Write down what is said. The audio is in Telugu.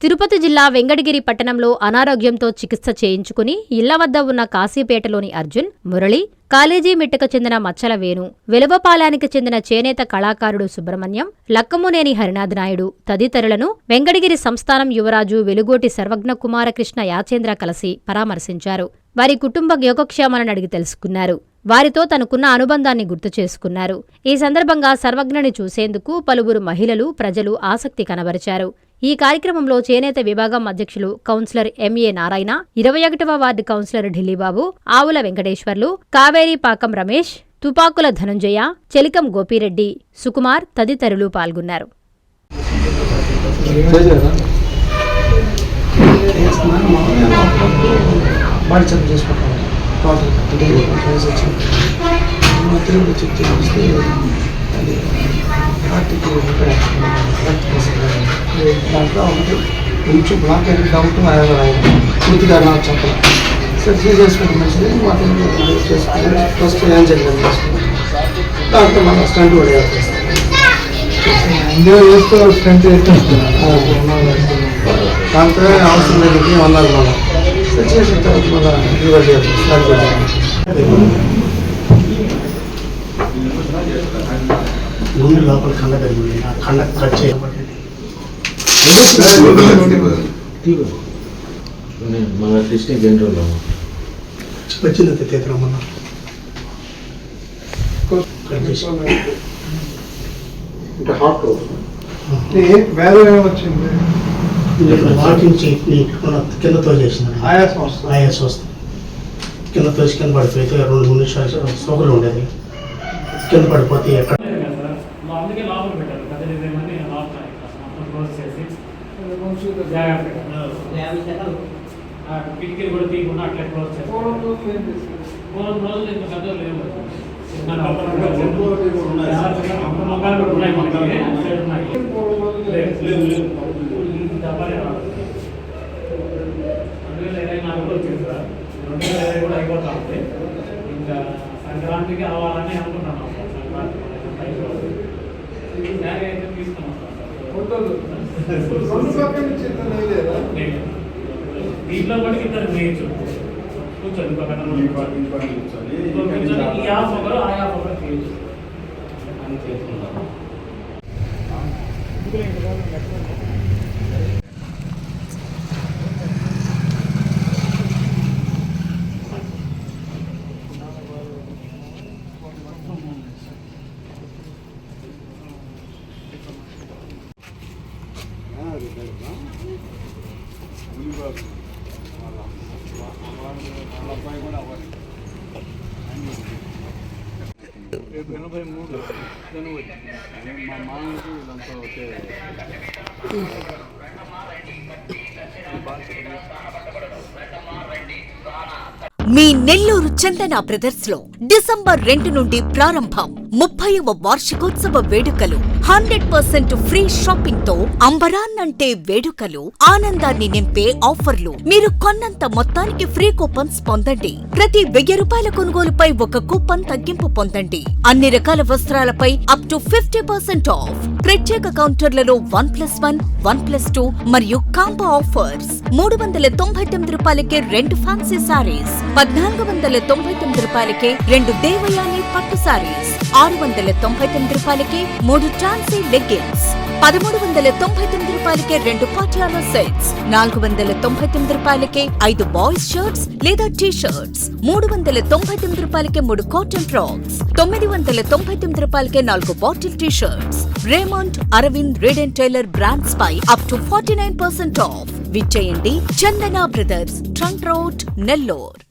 తిరుపతి జిల్లా వెంకటగిరి పట్టణంలో అనారోగ్యంతో చికిత్స చేయించుకుని ఇళ్ల వద్ద ఉన్న కాశీపేటలోని అర్జున్, మురళి, కాలేజీ మిట్టకు చెందిన మచ్చల వేణు, వెలువపాలానికి చెందిన చేనేత కళాకారుడు సుబ్రహ్మణ్యం, లక్కమునేని హరినాథ్ నాయుడు తదితరులను వెంకటగిరి సంస్థానం యువరాజు వెలుగోటి సర్వజ్ఞ కుమారకృష్ణ యాచేంద్ర కలిసి పరామర్శించారు. వారి కుటుంబ యోగక్షేమాలను అడిగి తెలుసుకున్నారు. వారితో తనకున్న అనుబంధాన్ని గుర్తు చేసుకున్నారు. ఈ సందర్భంగా సర్వజ్ఞని చూసేందుకు పలువురు మహిళలు, ప్రజలు ఆసక్తి కనబరిచారు. ఈ కార్యక్రమంలో చేనేత విభాగం అధ్యక్షులు కౌన్సిలర్ ఎంఏ నారాయణ, 21వ వార్డు కౌన్సిలర్ ఢిల్లీబాబు, ఆవుల వెంకటేశ్వర్లు, కావేరీ పాకం రమేష్, తుపాకుల ధనుంజయ, చెలికం గోపిరెడ్డి, సుకుమార్ తదితరులు పాల్గొన్నారు. దాంట్లో ఒకటి కొంచెం బ్లాక్ అయితే డౌట్ పూర్తిగా నాకు చెప్పాలి సార్ చేసుకుంటే మంచిది వాటిని చేసుకుని ఫస్ట్ ఏం జరిగింది దాంట్లో మన స్టంట్ కూడా ఇండియా వేస్తూ స్టంట్ దాంతో అవసరం లేదు అన్నారు మళ్ళీ సార్ చేసిన తర్వాత మళ్ళీ రివర్స్ ముందు లోపల కండ జరిగింది ఆ కండ కట్ చేయబడి మన డిస్ట్రిక్ట్ జనరల్లో వచ్చింది తీద్దామన్నా అంటే హార్ట్ వేరే వచ్చింది వాకింగ్ కిందతో చేసింది ఆయాసం వస్తుంది కింద తోసి కింద పడిపోతే 2-3 నిమిషాలు సోకులు ఉండేది కింద పడిపోతే ఎక్కడ అందుకే లోపల పెట్టారు పెద్ద డిజైన్ అని లోపల క్లోజ్ చేసి కిటికీలు కూడా తీయకుండా అట్లా క్లోజ్ చేస్తారు. 4 రోజులు ఇంకా పెద్దలు లేవు మొక్కలు కూడా ఉన్నాయి మనకి ఉన్నాయి డబ్బాలే రాదు. 2024 కూడా వచ్చింది సార్, 2020 కూడా అయిపోతా ఉంది. ఇంకా సంక్రాంతికి అవ్వాలని అనుకుంటున్నాం సార్. సంక్రాంతి అయితే తీసుకున్నాం దీంట్లో కూడా ఇద్దరు నేర్చు కూర్చోండి ఈ యాప్ ఒకరు ఆ యాప్ ఒకరు చేయొచ్చు అని చేసుకున్నాను. మా మామూలు ఇదంతా ఒకే మీ నెల్లూరు చందన బ్రదర్స్ లో డిసెంబర్ 2 నుండి ప్రారంభం 30వ వార్షికోత్సవ వేడుకలు. 100% ఫ్రీ షాపింగ్ తో అంబరాన్నంటే వేడుకలు, ఆనందాన్ని నింపే ఆఫర్లు. మీరు కొన్నంత మొత్తానికి ఫ్రీ కూపన్స్ పొందండి. ప్రతి 1000 రూపాయల కొనుగోలుపై ఒక కూపన్ తగ్గింపు పొందండి. అన్ని రకాల వస్త్రాలపై అప్ టు 50% ఆఫ్. ప్రత్యేక కౌంటర్లలో 1+1, 1+2 మరియు కాంబో ఆఫర్స్. 399 రూపాయలకే 2 ఫ్యాన్సీ సారీస్, 1499 రూపాయలకే 2 దేవయాని పట్టు సారీస్, 699 రూపాయలకే 3 ట్రాన్సీ లెగ్గిన్స్, 1399 రూపాయలకే 2 పాటియాలా సెట్స్, 499 రూపాయలకే 5 బాయ్స్ షర్ట్స్ లేదా టీ షర్ట్స్, 399 రూపాయలకే 3 కాటన్ ఫ్రాక్స్, 999 రూపాయలకే 4 bottle T shirts. Raymond, Arvind, Reid and Taylor brands పై అప్ టు 49% ఆఫ్. విచ్చేయండి Chandana brothers, trunk road, Nellore.